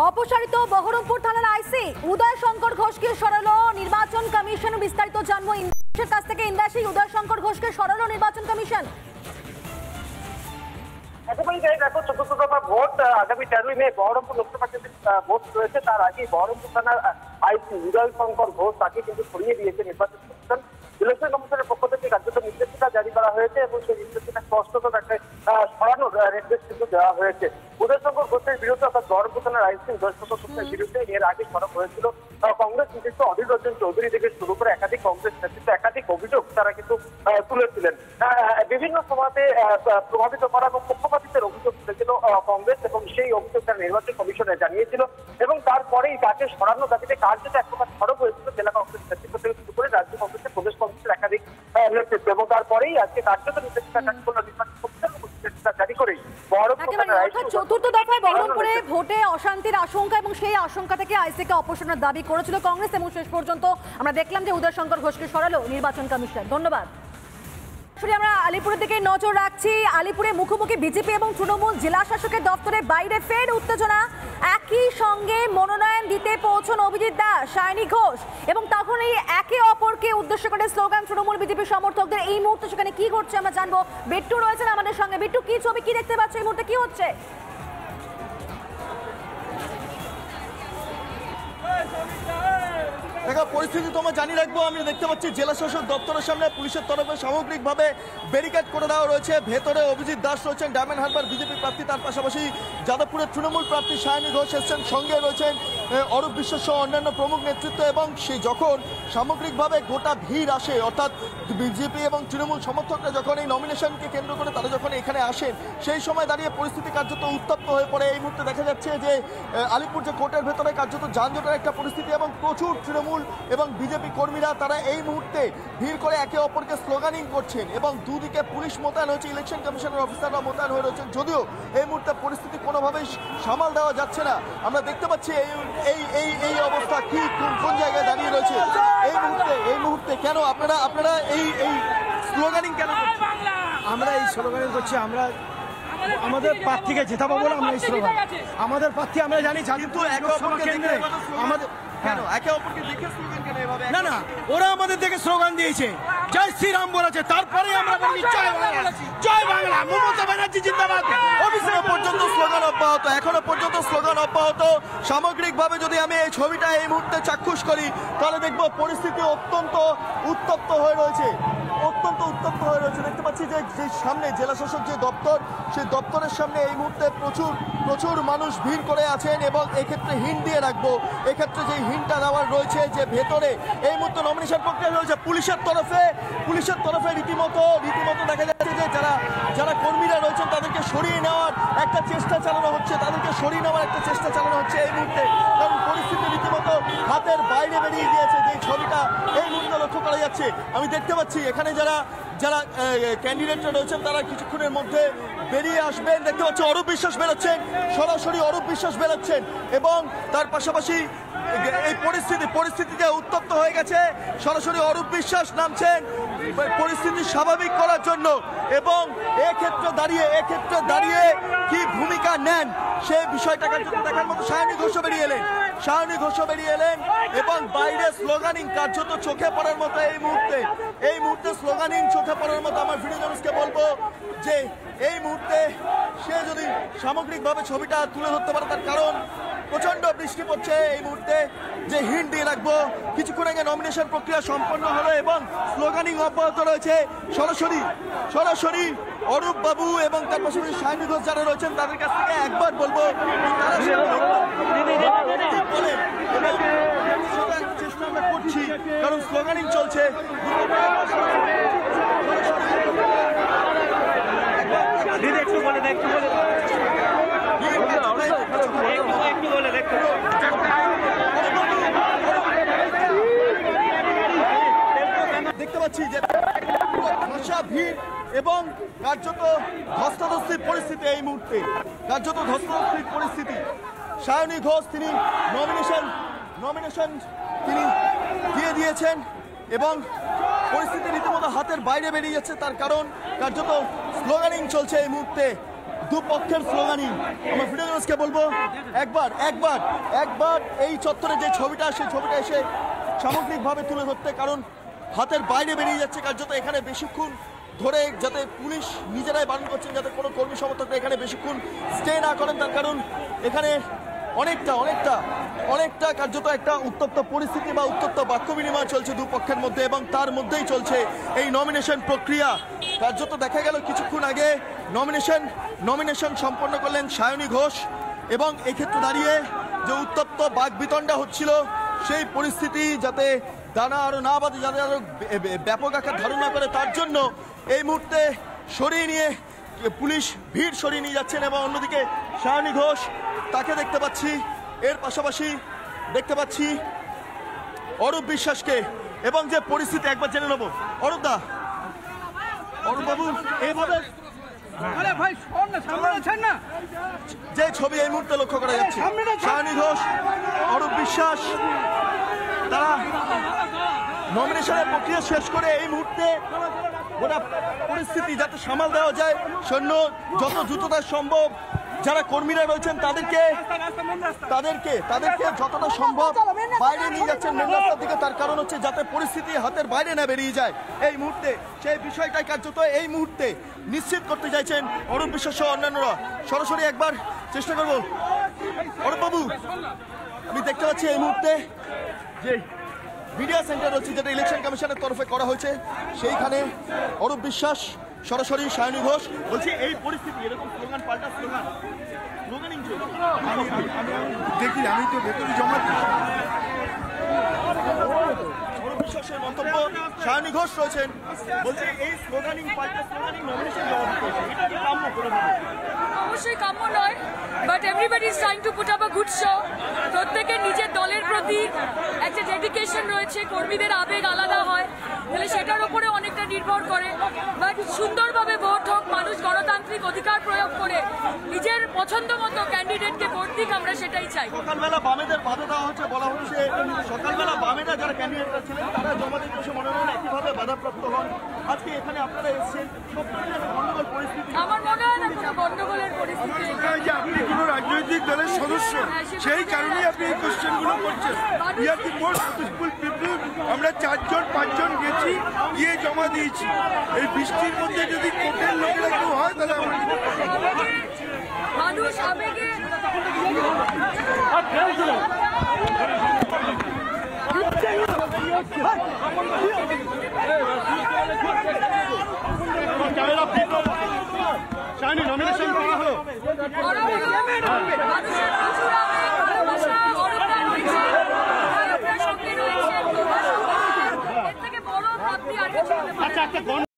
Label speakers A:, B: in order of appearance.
A: অপসারিত বহরমপুর থানার আইসি উদয় শঙ্কর ঘোষকে সরালো নির্বাচন কমিশন। বিস্তারিত জানবো ইন্দ্রাসের কাছ থেকে। ইন্দ্রাসী, উদয় শঙ্কর ঘোষকে সরালো নির্বাচন কমিশন।
B: দেখো, চতুর্থ দফা ভোট আগামী 13ই মে বহরমপুর লোকসভা কেন্দ্রে ভোট রয়েছে। তার আগে বহরমপুর থানার আইসি উদয় শঙ্কর ঘোষ তাকে কিন্তু সরিয়ে দিয়েছে নির্বাচন কমিশন। ইলেকশন কমিশনের পক্ষ থেকে কার্যত নির্দেশিকা জারি করা হয়েছে এবং সেই নির্দেশিকা স্পষ্টত তাকে সরানোর নির্দেশ কিন্তু দেওয়া হয়েছে। উদয় শঙ্কর ঘোষের বিরুদ্ধে অর্থাৎ বহরমপুর থানার আইসি উদয় শঙ্কর ঘোষের বিরুদ্ধে এর আগে সরব হয়েছিল কংগ্রেস নেতৃত্ব অধীর রঞ্জন চৌধুরী থেকে শুরু করে একাধিক কংগ্রেস নেতৃত্ব একাধিক অভিযোগ তারা কিন্তু তুলেছিলেন। বিভিন্ন সময়তে প্রভাবিত করা এবং পক্ষপাতিত্বের অভিযোগ তুলেছিল কংগ্রেস এবং সেই অভিযোগ তারা নির্বাচন কমিশনে জানিয়েছিল এবং তারপরেই তাকে সরানোর দাবিতে কার্যত এক প্রকার সরব হয়েছিল জেলা কংগ্রেস নেতৃত্ব থেকে শুরু করে রাজ্য কংগ্রেসের প্রদেশ কংগ্রেসের একাধিক নেতৃত্ব এবং তারপরেই আজকে কার্যত নির্দেশিকা জারি করল নির্বাচন কমিশন নির্দেশিকা জারি করে
A: চতুর্থ দফায় বহরমপুরে ভোটে অশান্তির আশঙ্কা এবং সেই আশঙ্কা থেকে আইসিকে অপসারণের দাবি করেছিল কংগ্রেস এবং শেষ পর্যন্ত আমরা দেখলাম যে উদয় শঙ্কর ঘোষকে সরালো নির্বাচন কমিশন। ধন্যবাদ। আমরা আলিপুরের দিকে নজর রাখছি। আলিপুরে মুখোমুখি বিজেপি এবং তৃণমূল। জেলা শাসকের দপ্তরের বাইরে ফের উত্তেজনা। একই সঙ্গে মনোনয়ন দিতে পৌঁছন অভিজিৎ দাস, সায়নী ঘোষ এবং তখন এই একে অপরকে উদ্দেশ্য করে স্লোগান তৃণমূল বিজেপি সমর্থকদের। এই মুহূর্তে সেখানে কি ঘটছে আমরা জানবো। বিট্টু রয়েছেন আমাদের সঙ্গে। বিট্টু, কি ছবি, কি দেখতে পাচ্ছ এই মুহূর্তে, কি হচ্ছে?
C: দেখো, পরিস্থিতি তোমার জানিয়ে রাখবো। আমি দেখতে পাচ্ছি জেলা শাসক দপ্তরের সামনে পুলিশের তরফে সামগ্রিকভাবে ব্যারিকেড করে দেওয়া রয়েছে। ভেতরে অভিজিৎ দাস রয়েছেন, ডায়মন্ড হারবার বিজেপি প্রার্থী, তার পাশাপাশি যাদবপুরের তৃণমূল প্রার্থী সায়নী ঘোষ এসছেন, সঙ্গে রয়েছেন অরূপ বিশ্বাস সহ অন্যান্য প্রমুখ নেতৃত্ব। এবং সেই যখন সামগ্রিকভাবে গোটা ভিড় আসে, অর্থাৎ বিজেপি এবং তৃণমূল সমর্থকরা যখন এই নমিনেশনকে কেন্দ্র করে তারা যখন এখানে আসেন, সেই সময় দাঁড়িয়ে পরিস্থিতি কার্যত উত্তপ্ত হয়ে পড়ে। এই মুহূর্তে দেখা যাচ্ছে যে আলিপুর যে কোর্টের ভেতরে কার্যত যানজটের একটা পরিস্থিতি এবং প্রচুর তৃণমূল এবং বিজেপি কর্মীরা তারা এই মুহূর্তে ভিড় করে একে অপরকে স্লোগানিং করছেন এবং দুদিকে পুলিশ মোতায়েন হয়েছে, ইলেকশন কমিশনের অফিসাররা মোতায়েন হয়ে রয়েছেন। যদিও এই মুহূর্তে পরিস্থিতি কোনোভাবেই সামাল দেওয়া যাচ্ছে না। আমরা দেখতে পাচ্ছি এই অবস্থা কি কোন জায়গায় দাঁড়িয়ে রয়েছে এই মুহূর্তে। কেন আপনারা এই স্লোগানিং কেন করছেন?
D: আমরা এই স্লোগানিং করছি, আমরা আমাদের প্রার্থীকে জেতাবো বলে আমরা এই স্লোগান। আমাদের প্রার্থী আমরা জানি, কিন্তু আমাদের না না, ওরা আমাদের দেখে স্লোগান দিয়েছে, জয় শ্রীরাম বলেছে, তারপরে আমরা বলি জয় বাংলা, জয় বাংলা, মমতা ব্যানার্জি জিন্দাবাদ।
C: এখনো পর্যন্ত স্লোগান অব্যাহত। সামগ্রিকভাবে যদি আমি এই ছবিটা এই মুহূর্তে চাক্ষুষ করি তাহলে দেখবো পরিস্থিতি অত্যন্ত উত্তপ্ত হয়ে রয়েছে। দেখতে পাচ্ছি যে সামনে জেলা শাসক যে দপ্তর, সেই দপ্তরের সামনে এই মুহূর্তে প্রচুর মানুষ ভিড় করে আছেন এবং এক্ষেত্রে হিন্ট দিয়ে রাখবো, এক্ষেত্রে যে হিন্টটা দেওয়ার রয়েছে যে ভেতরে এই মুহূর্তে নমিনেশন প্রক্রিয়া রয়েছে পুলিশের তরফে রীতিমতো দেখা যাচ্ছে যে যারা কর্মীরা রয়েছেন তাদেরকে সরিয়ে নেওয়ার একটা চেষ্টা চালানো হচ্ছে এই মুহূর্তে। কারণ পরিস্থিতি রীতিমতো হাতের বাইরে বেরিয়ে গিয়েছে। যে ছবিটা এই মুহূর্তে লক্ষ্য করা যাচ্ছে, আমি দেখতে পাচ্ছি এখানে যারা ক্যান্ডিডেটরা রয়েছেন তারা কিছুক্ষণের মধ্যে বেরিয়ে আসবেন। দেখতে পাচ্ছি অরূপ বিশ্বাস বেরোচ্ছেন, সরাসরি অরূপ বিশ্বাস বেরোচ্ছেন এবং তার পাশাপাশি এই পরিস্থিতিতে উত্তপ্ত হয়ে গেছে। সরাসরি অরূপ বিশ্বাস নামছেন পরিস্থিতি স্বাভাবিক করার জন্য এবং এক্ষেত্রে দাঁড়িয়ে কি ভূমিকা নেন সেই বিষয়টাকে দেখার মতো সায়নী ঘোষও বেরিয়ে এলেন এবং বাইরে স্লোগানিং কার্যত চোখে পড়ার মতো। এই মুহূর্তে স্লোগানিং চোখে পড়ার মতো। আমার ভিডিও জার্নালিস্টকে বলবো যে এই মুহূর্তে সে যদি সামগ্রিকভাবে ছবিটা তুলে ধরতে পারে, তার কারণ প্রচন্ড বৃষ্টি পড়ছে। এই মুহূর্তে যে হিন্ট দিয়ে রাখবো, কিছুক্ষণ আগে নমিনেশন প্রক্রিয়া সম্পন্ন হলো এবং স্লোগানিং অব্যাহত রয়েছে। সরাসরি অরূপ বাবু এবং তার পাশাপাশি সায়নী ঘোষ যারা রয়েছেন তাদের কাছ থেকে একবার বলবো তারা চেষ্টা আমরা করছি, কারণ স্লোগানিং চলছে। দেখতে পাচ্ছি যে ভাষা ভিড় এবং কার্যত ধস্তাধস্তির পরিস্থিতি। এই মুহূর্তে সায়নী ঘোষ তিনি নমিনেশন তিনি দিয়ে দিয়েছেন এবং পরিস্থিতি রীতিমতো হাতের বাইরে বেরিয়ে যাচ্ছে। তার কারণ কার্যত স্লোগানিং চলছে এই মুহূর্তে দুপক্ষের স্লোগানই। আমার ভিডিওকে বলবো একবার এই চত্বরে যে ছবিটা সেই ছবিটা এসে সামগ্রিকভাবে তুলে ধরতে, কারণ হাতের বাইরে বেরিয়ে যাচ্ছে কার্যত। এখানে বেশিক্ষণ ধরে যাতে পুলিশ নিজেরাই বারণ করছেন যাতে কোনো কর্মী সমর্থকরা এখানে বেশিক্ষণ স্টে না করেন, তার কারণ এখানে অনেকটা কার্যত একটা উত্তপ্ত পরিস্থিতি বা উত্তপ্ত বাক্য বিনিময় চলছে দুপক্ষের মধ্যে, এবং তার মধ্যেই চলছে এই নমিনেশন প্রক্রিয়া। কার্যত দেখা গেল কিছুক্ষণ আগে নমিনেশন সম্পন্ন করলেন সায়নী ঘোষ, এবং এক্ষেত্রে দাঁড়িয়ে যে উত্তপ্ত বাকবিতণ্ডা হচ্ছিল সেই পরিস্থিতি যাতে দানা আরো না বাঁধে, যাতে আরো ব্যাপক আকার ধারণ না করে, তার জন্য এই মুহূর্তে পুলিশ ভিড় সরিয়ে নিয়ে যাচ্ছেন। এবং অন্যদিকে সায়নী ঘোষ তাকে দেখতে পাচ্ছি, এর পাশাপাশি দেখতে পাচ্ছি অরূপ বিশ্বাসকে। এবং যে পরিস্থিতি একবার জেনে নেব, অরূপ বাবু এইভাবে যে ছবি এই মুহূর্তে লক্ষ্য করা যাচ্ছে, সায়নী ঘোষ, অরূপ বিশ্বাস তারা নমিনেশনের প্রক্রিয়া শেষ করে এই মুহূর্তে গোটা পরিস্থিতি যাতে সামাল দেওয়া যায়, সৈন্য যত দ্রুততা সম্ভব যারা কর্মীরা রয়েছেন তাদেরকে যতটা সম্ভব বাইরে নিয়ে যাচ্ছেন মেন রাস্তার দিকে, তার কারণ হচ্ছে যাতে পরিস্থিতি হাতের বাইরে না বেরিয়ে যায় এই মুহূর্তে। সেই বিষয়টাই কার্যত এই মুহূর্তে নিশ্চিত করতে চাইছেন অরূপ বিশ্বাস সহ অন্যান্যরা। সরাসরি একবার চেষ্টা করব। অরূপ বাবু, আমি দেখতে পাচ্ছি এই মুহূর্তে যে মিডিয়া সেন্টার রয়েছে যেটা ইলেকশন কমিশনের তরফে করা হয়েছে, সেইখানে অরূপ বিশ্বাস সরাসরি সায়নী ঘোষ বলছি এই পরিস্থিতি এরকম স্লোগান পাল্টা স্লোগানিং
D: দেখি আমি তো ভেতরে জমা
C: অরূপ বিশ্বাসের মন্তব্য, সায়নী ঘোষ রয়েছেন বলছে এই স্লোগানিং পাল্টা স্লোগানিং নমিনেশন দেওয়া হচ্ছে, এটা কি কাম্য করে দেবে?
E: অবশ্যই কাম্য নয়, but everybody is trying to put up a good show. প্রত্যেকের নিজের দলের প্রতি একটা ডেডিকেশন রয়েছে, কর্মীদের আবেগ আলাদা হয়, তাহলে সেটার উপরে অনেকটা নির্ভর করে। বাট সুন্দরভাবে ভোট হোক, মানুষ গণতান্ত্রিক অধিকার প্রয়োগ করে নিজের পছন্দ মতো ক্যান্ডিডেটকে ভোট দিক, আমরা সেটাই চাই।
C: সকালবেলা বামেদের বাধা দেওয়া হচ্ছে, বলা হচ্ছে সকালবেলা বামেরা যারা ক্যান্ডিডেটরা ছিলেন তারা জমা দিতে এসে মনোনয়ন একইভাবে বাধাপ্রাপ্ত হন। আজকে এখানে আপনারা এসেছেন, গন্ডগোল পরিস্থিতি।
E: আমার মনে হয় না কোনো গন্ডগোলের পরিস্থিতি।
D: আপনি কোনো রাজনৈতিক দলের সদস্য, সেই কারণেই আপনি এই কোশ্চেনগুলো করছেন। We are the most peaceful people. আমরা 4-5 গেছি, গিয়ে জমা দিয়েছি। এই বৃষ্টির মধ্যে যদি কোর্টের লোকেরা কেউ হয় তাহলে
E: মানুষ আবেগে
C: নমিনেশন করা হলো,
E: মানুষের প্রচুর আবেগ, ভালোবাসা, অরূপদা রয়েছে, বিধায়করা সঙ্গে রয়েছে, এর থেকে বড় প্রাপ্তি আর কিছু হতে পারে না।